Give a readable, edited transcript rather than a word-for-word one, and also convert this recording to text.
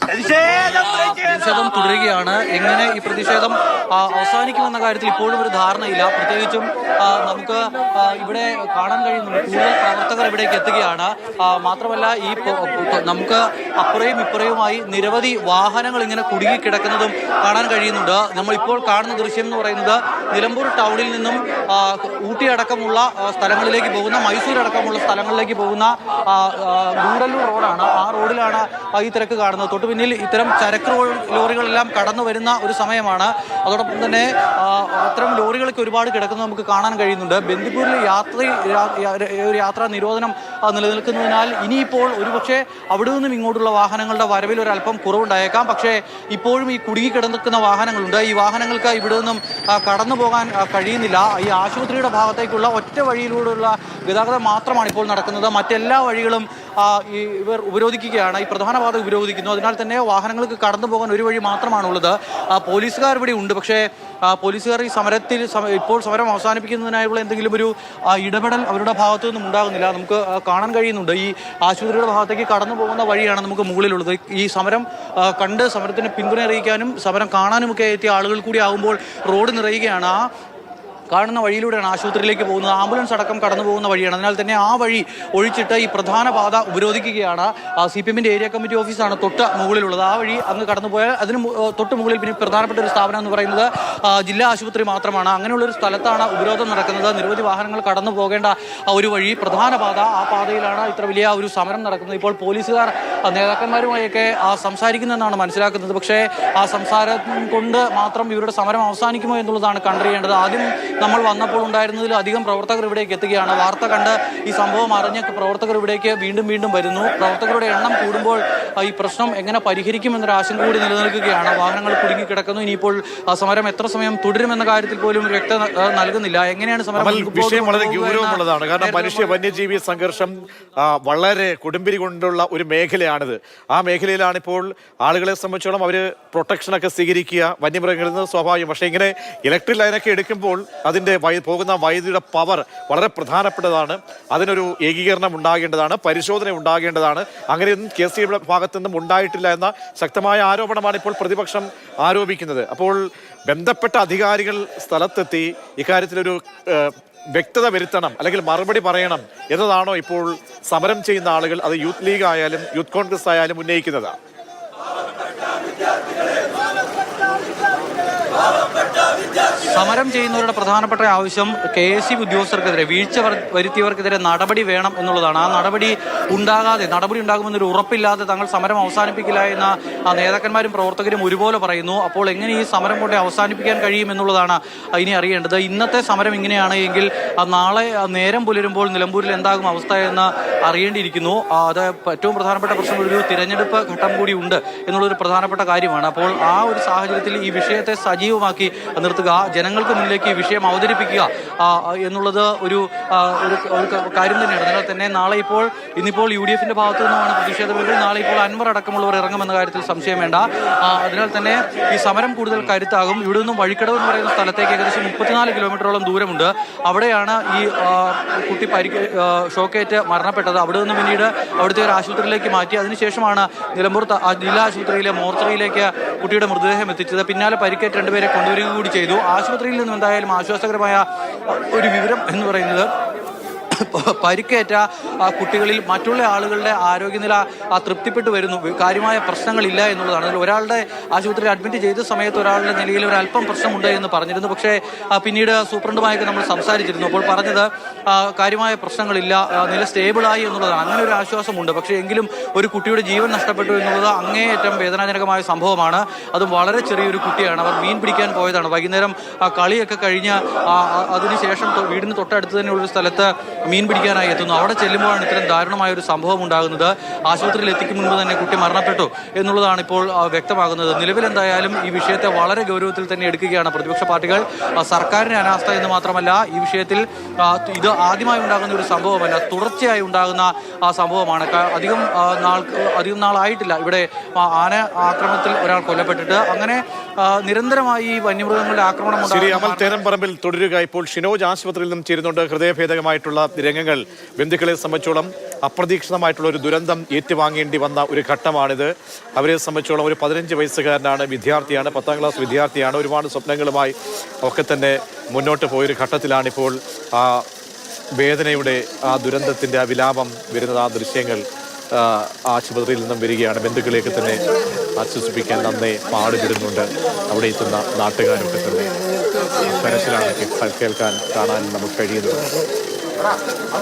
പ്രതിഷേധം തുടരുകയാണ്. എങ്ങനെ ഈ പ്രതിഷേധം അവസാനിക്കുമെന്ന കാര്യത്തിൽ ഇപ്പോഴും ഒരു ധാരണയില്ല. പ്രത്യേകിച്ചും നമുക്ക് ഇവിടെ കാണാൻ കഴിയുന്നുണ്ട്, കൂടുതൽ പ്രവർത്തകർ ഇവിടേക്ക് എത്തുകയാണ്. മാത്രമല്ല ഈ നമുക്ക് അപ്പുറയും ഇപ്പുറയുമായി നിരവധി വാഹനങ്ങൾ ഇങ്ങനെ കുടുങ്ങിക്കിടക്കുന്നതും കാണാൻ കഴിയുന്നുണ്ട്. നമ്മൾ ഇപ്പോൾ കാണുന്ന ദൃശ്യം എന്ന് പറയുന്നത് നിലമ്പൂർ ടൗണിൽ നിന്നും ഊട്ടി അടക്കമുള്ള സ്ഥലങ്ങളിലേക്ക് പോകുന്ന, മൈസൂർ അടക്കമുള്ള സ്ഥലങ്ങളിലേക്ക് പോകുന്ന ഗൂഡല്ലൂർ റോഡാണ്. ആ റോഡിലാണ് ഈ തിരക്ക് കാണുന്നത്. തൊട്ടു പിന്നിൽ ഇത്തരം ചരക്ക് ലോറികളെല്ലാം കടന്നു വരുന്ന ഒരു സമയമാണ്. അതോടൊപ്പം തന്നെ അത്തരം ലോറികളൊക്കെ ഒരുപാട് കിടക്കുന്നത് നമുക്ക് കാണാൻ കഴിയുന്നുണ്ട്. ബന്ദിപ്പൂരിൽ ഒരു യാത്രാ നിരോധനം നിലനിൽക്കുന്നതിനാൽ ഇനിയിപ്പോൾ ഒരുപക്ഷെ അവിടെ നിന്നും ഇങ്ങോട്ടുള്ള വാഹനങ്ങളുടെ വരവിൽ ഒരല്പം കുറവുണ്ടായേക്കാം. പക്ഷേ ഇപ്പോഴും ഈ കുടുങ്ങിക്കിടക്കുന്ന വാഹനങ്ങളുണ്ട്. ഈ വാഹനങ്ങൾക്ക് ഇവിടെ നിന്നും കടന്നു പോകാൻ കഴിയുന്നില്ല. ഈ ആശുപത്രിയുടെ ഭാഗത്തേക്കുള്ള ഒറ്റ വഴിയിലൂടെയുള്ള ഗതാഗതം മാത്രമാണ് ഇപ്പോൾ നടക്കുന്നത്. മറ്റെല്ലാ വഴികളും ഇവർ ഉപരോധിക്കുകയാണ്. ഈ പ്രധാന പാത ഉപരോധിക്കുന്നു. അതിനാൽ തന്നെ വാഹനങ്ങൾക്ക് കടന്നു പോകാൻ ഒരു വഴി മാത്രമാണുള്ളത്. പോലീസുകാർ ഇവിടെ ഉണ്ട്. പക്ഷേ പോലീസുകാർ ഈ സമരത്തിൽ ഇപ്പോൾ സമരം അവസാനിപ്പിക്കുന്നതിനായുള്ള എന്തെങ്കിലും ഒരു ഇടപെടൽ അവരുടെ ഭാഗത്തു നിന്നും ഉണ്ടാകുന്നില്ല. നമുക്ക് കാണാൻ കഴിയുന്നുണ്ട്, ഈ ആശുപത്രിയുടെ ഭാഗത്തേക്ക് കടന്നു പോകുന്ന വഴിയാണ് നമുക്ക് മുകളിലുള്ളത്. ഈ സമരം കണ്ട് സമരത്തിന് പിന്തുണ അറിയിക്കാനും സമരം കാണാനുമൊക്കെ എത്തിയ ആളുകൾ കൂടി ആകുമ്പോൾ റോഡ് നിറയുകയാണ്. കാണുന്ന വഴിയിലൂടെയാണ് ആശുപത്രിയിലേക്ക് പോകുന്നത്. ആംബുലൻസ് അടക്കം കടന്നു പോകുന്ന വഴിയാണ്. അതിനാൽ തന്നെ ആ വഴി ഒഴിച്ചിട്ട് ഈ പ്രധാന പാത ഉപരോധിക്കുകയാണ്. CPM-ന്റെ ഏരിയ കമ്മിറ്റി ഓഫീസാണ് തൊട്ട് മുകളിലുള്ളത്. ആ വഴി അങ്ങ് കടന്നു പോയാൽ അതിന് തൊട്ട് മുകളിൽ പിന്നെ പ്രധാനപ്പെട്ട ഒരു സ്ഥാപനം എന്ന് പറയുന്നത് ജില്ലാ ആശുപത്രി മാത്രമാണ്. അങ്ങനെയുള്ളൊരു സ്ഥലത്താണ് ഉപരോധം നടക്കുന്നത്. നിരവധി വാഹനങ്ങൾ കടന്നു പോകേണ്ട ഒരു വഴി പ്രധാന പാത, ആ പാതയിലാണ് ഇത്ര വലിയ ഒരു സമരം നടക്കുന്നത്. ഇപ്പോൾ പോലീസുകാർ നേതാക്കന്മാരുമായൊക്കെ സംസാരിക്കുന്നതെന്നാണ് മനസ്സിലാക്കുന്നത്. പക്ഷേ ആ സംസാരം കൊണ്ട് മാത്രം ഇവരുടെ സമരം അവസാനിക്കുമോ എന്നുള്ളതാണ് കണ്ടറിയേണ്ടത്. ആദ്യം നമ്മൾ വന്നപ്പോൾ ഉണ്ടായിരുന്നതിലധികം പ്രവർത്തകർ ഇവിടേക്ക് എത്തുകയാണ്. വാർത്ത കണ്ട് ഈ സംഭവം അറിഞ്ഞ പ്രവർത്തകർ ഇവിടേക്ക് വീണ്ടും വരുന്നു. പ്രവർത്തകരുടെ എണ്ണം കൂടുമ്പോൾ ഈ പ്രശ്നം എങ്ങനെ പരിഹരിക്കുമെന്നൊരു ആശങ്ക കൂടി നിലനിൽക്കുകയാണ്. വാഹനങ്ങൾ കുടുങ്ങിക്കിടക്കുന്നു. ഇനിയിപ്പോൾ സമരം എത്ര സമയം തുടരുമെന്ന കാര്യത്തിൽ പോലും വ്യക്തത നൽകുന്നില്ല. എങ്ങനെയാണ് സമരം? വിഷയം വളരെ ഗൗരവമുള്ളതാണ്. കാരണം മനുഷ്യ വന്യജീവി സംഘർഷം വളരെ കൊടുമ്പിരി കൊണ്ടുള്ള ഒരു മേഖലയാണിത്. ആ മേഖലയിലാണ് ഇപ്പോൾ ആളുകളെ സംബന്ധിച്ചോളം അവർ പ്രൊട്ടക്ഷനൊക്കെ സ്വീകരിക്കുക, വന്യമൃഗങ്ങളിൽ നിന്ന് സ്വാഭാവികം. പക്ഷേ ഇങ്ങനെ ഇലക്ട്രിക് ലൈനൊക്കെ എടുക്കുമ്പോൾ അതിൻ്റെ പോകുന്ന വൈദ്യുതിയുടെ പവർ വളരെ പ്രധാനപ്പെട്ടതാണ്. അതിനൊരു ഏകീകരണം ഉണ്ടാകേണ്ടതാണ്, പരിശോധന ഉണ്ടാകേണ്ടതാണ്. അങ്ങനെയൊന്നും KSTB ഭാഗത്തു നിന്നും ഉണ്ടായിട്ടില്ല എന്ന ശക്തമായ ആരോപണമാണ് ഇപ്പോൾ പ്രതിപക്ഷം ആരോപിക്കുന്നത്. അപ്പോൾ ബന്ധപ്പെട്ട അധികാരികൾ സ്ഥലത്തെത്തി ഇക്കാര്യത്തിലൊരു വ്യക്തത വരുത്തണം, അല്ലെങ്കിൽ മറുപടി പറയണം എന്നതാണോ ഇപ്പോൾ സമരം ചെയ്യുന്ന ആളുകൾ, അത് യൂത്ത് ലീഗ് ആയാലും യൂത്ത് കോൺഗ്രസ് ആയാലും ഉന്നയിക്കുന്നത്? സമരം ചെയ്യുന്നവരുടെ പ്രധാനപ്പെട്ട ആവശ്യം KSTB ഉദ്യോഗസ്ഥർക്കെതിരെ, വീഴ്ച വരുത്തിയവർക്കെതിരെ നടപടി വേണം എന്നുള്ളതാണ്. ആ നടപടി ഉണ്ടാകുമെന്നൊരു ഉറപ്പില്ലാതെ തങ്ങൾ സമരം അവസാനിപ്പിക്കില്ല എന്ന നേതാക്കന്മാരും പ്രവർത്തകരും ഒരുപോലെ പറയുന്നു. അപ്പോൾ എങ്ങനെ ഈ സമരം കൊണ്ട് അവസാനിപ്പിക്കാൻ കഴിയും എന്നുള്ളതാണ് ഇനി അറിയേണ്ടത്. ഇന്നത്തെ സമരം ഇങ്ങനെയാണ് എങ്കിൽ നാളെ നേരം പുലരുമ്പോൾ നിലമ്പൂരിൽ എന്താകും അവസ്ഥ എന്ന് അറിയേണ്ടിയിരിക്കുന്നു. അത് ഏറ്റവും പ്രധാനപ്പെട്ട പ്രശ്നം, ഒരു തിരഞ്ഞെടുപ്പ് ഘട്ടം കൂടി ഉണ്ട് എന്നുള്ളൊരു പ്രധാനപ്പെട്ട കാര്യമാണ്. അപ്പോൾ ആ ഒരു സാഹചര്യത്തിൽ ഈ വിഷയത്തെ സജീവമാക്കി നിർത്തുക, ജനങ്ങൾക്ക് മുന്നിലേക്ക് ഈ വിഷയം അവതരിപ്പിക്കുക എന്നുള്ളത് ഒരു കാര്യം തന്നെയാണ്. അതിനാൽ തന്നെ നാളെ ഇന്നിപ്പോൾ UDF-ന്റെ ഭാഗത്തു നിന്നുമാണ് പ്രതിഷേധമെങ്കിൽ നാളെ ഇപ്പോൾ അൻവർ അടക്കമുള്ളവർ ഇറങ്ങുമെന്ന കാര്യത്തിൽ സംശയം വേണ്ട. അതിനാൽ തന്നെ ഈ സമരം കൂടുതൽ കരുത്താകും. ഇവിടെ നിന്നും വഴിക്കടവ് എന്ന് പറയുന്ന സ്ഥലത്തേക്ക് ഏകദേശം 34 കിലോമീറ്ററോളം ദൂരമുണ്ട്. അവിടെയാണ് ഈ കുട്ടി ഷോക്കേറ്റ് മരണപ്പെട്ടത്. അവിടെ നിന്ന് പിന്നീട് അവിടുത്തെ ഒരു ആശുപത്രിയിലേക്ക് മാറ്റി. അതിനുശേഷമാണ് നിലമ്പൂർ ജില്ലാ ആശുപത്രിയിലെ മോർച്ചറിയിലേക്ക് കുട്ടിയുടെ മൃതദേഹം എത്തിച്ചത്. പിന്നാലെ പരിക്കേറ്റ് 2 പേരെ കൊണ്ടുവരിക കൂടി ചെയ്തു. ആശുപത്രിയിൽ നിന്നും എന്തായാലും ആശ്വാസകരമായ ഒരു വിവരം എന്ന് പറയുന്നത് പരിക്കേറ്റ കുട്ടികളിൽ മറ്റുള്ള ആളുകളുടെ ആരോഗ്യനില തൃപ്തിപ്പെട്ടു വരുന്നു, കാര്യമായ പ്രശ്നങ്ങളില്ല എന്നുള്ളതാണ്. അതിൽ ഒരാളുടെ ആശുപത്രിയിൽ അഡ്മിറ്റ് ചെയ്ത സമയത്ത് ഒരാളുടെ നിലയിൽ ഒരു അല്പം പ്രശ്നമുണ്ട് എന്ന് പറഞ്ഞിരുന്നു. പക്ഷേ പിന്നീട് സൂപ്രണ്ടുമായൊക്കെ നമ്മൾ സംസാരിച്ചിരുന്നു. അപ്പോൾ പറഞ്ഞത് കാര്യമായ പ്രശ്നങ്ങളില്ല, നില സ്റ്റേബിളായി എന്നുള്ളതാണ്. അങ്ങനെ ഒരു ആശ്വാസമുണ്ട്. പക്ഷേ എങ്കിലും ഒരു കുട്ടിയുടെ ജീവൻ നഷ്ടപ്പെട്ടു എന്നുള്ളത് അങ്ങേയറ്റം വേദനാജനകമായ സംഭവമാണ്. അതും വളരെ ചെറിയൊരു കുട്ടിയാണ്. അവർ മീൻ പിടിക്കാൻ പോയതാണ്. വൈകുന്നേരം കളിയൊക്കെ കഴിഞ്ഞ് അതിനുശേഷം വീടിന് തൊട്ടടുത്ത് തന്നെയുള്ളൊരു സ്ഥലത്ത് മീൻ പിടിക്കാനായി എത്തുന്നു. അവിടെ ചെല്ലുമ്പോഴാണ് ഇത്തരം ദാരുണമായ ഒരു സംഭവം ഉണ്ടാകുന്നത്. ആശുപത്രിയിൽ എത്തിക്കും മുൻപ് തന്നെ കുട്ടി മരണപ്പെട്ടു എന്നുള്ളതാണ് ഇപ്പോൾ വ്യക്തമാകുന്നത്. നിലവിൽ എന്തായാലും ഈ വിഷയത്തെ വളരെ ഗൗരവത്തിൽ തന്നെ എടുക്കുകയാണ് പ്രതിപക്ഷ പാർട്ടികൾ. സർക്കാരിന്റെ അനാസ്ഥ എന്ന് മാത്രമല്ല, ഈ വിഷയത്തിൽ ഇത് ആദ്യമായി ഉണ്ടാകുന്ന ഒരു സംഭവമല്ല, തുടർച്ചയായി ഉണ്ടാകുന്ന സംഭവമാണ്. അധികം നാളായിട്ടില്ല ഇവിടെ ആന ആക്രമണത്തിൽ ഒരാൾ കൊല്ലപ്പെട്ടിട്ട്. അങ്ങനെ നിരന്തരമായി വന്യമൃഗങ്ങളുടെ ആക്രമണം പറമ്പിൽ തുടരുക. ഇപ്പോൾ ഷിനോജ് ആശുപത്രിയിൽ നിന്നും ചേരുന്നുണ്ട് ഹൃദയഭേദകമായിട്ടുള്ള രംഗങ്ങൾ ബന്ധുക്കളെ സംബന്ധിച്ചോളം അപ്രതീക്ഷിതമായിട്ടുള്ള ഒരു ദുരന്തം ഏറ്റുവാങ്ങേണ്ടി വന്ന ഒരു ഘട്ടമാണിത്. അവരെ സംബന്ധിച്ചോളം ഒരു 15 വയസ്സുകാരനാണ്, വിദ്യാർത്ഥിയാണ്, 10ാം ക്ലാസ് വിദ്യാർത്ഥിയാണ്. ഒരുപാട് സ്വപ്നങ്ങളുമായി ഒക്കെ തന്നെ മുന്നോട്ട് പോയൊരു ഘട്ടത്തിലാണിപ്പോൾ ആ വേദനയുടെ, ആ ദുരന്തത്തിൻ്റെ ആ വിലാപം വരുന്നത്. ആ ദൃശ്യങ്ങൾ ആശുപത്രിയിൽ നിന്നും വരികയാണ്. ബന്ധുക്കളെയൊക്കെ തന്നെ ആശ്വസിപ്പിക്കാൻ നന്നേ പാടുപെടുന്നുണ്ട്. അവിടെ എത്തുന്ന നാട്ടുകാരൊക്കെ തന്നെ കരച്ചിലാണ് കേൾക്കാൻ കാണാൻ നമുക്ക് കഴിയുന്നത്.